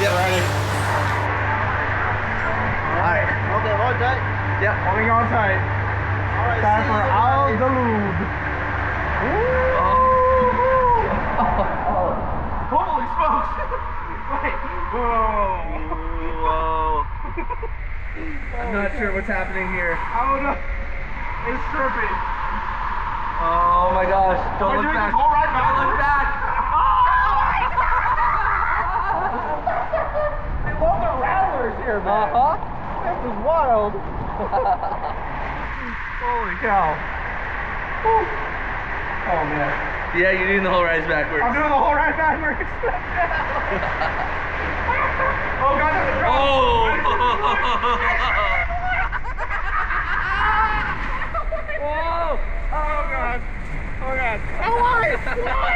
Yep. Ready? Alright. Okay, hold tight. Yep. Holding on tight. Alright, Time see for you Al guys. Dalud. Holy smokes! Wait. Whoa. I'm not sure what's happening here. I don't know. It's trippy. Oh my gosh. Don't We're look doing back. this whole ride Don't look back. I love the rattlers here, man. This is wild. Holy cow. Whew. Oh man. Yeah, you're doing the whole rise backwards. I'm doing the whole ride backwards. Oh god, that's a drop. Oh! Whoa! Oh god. Oh god. Oh why? Why?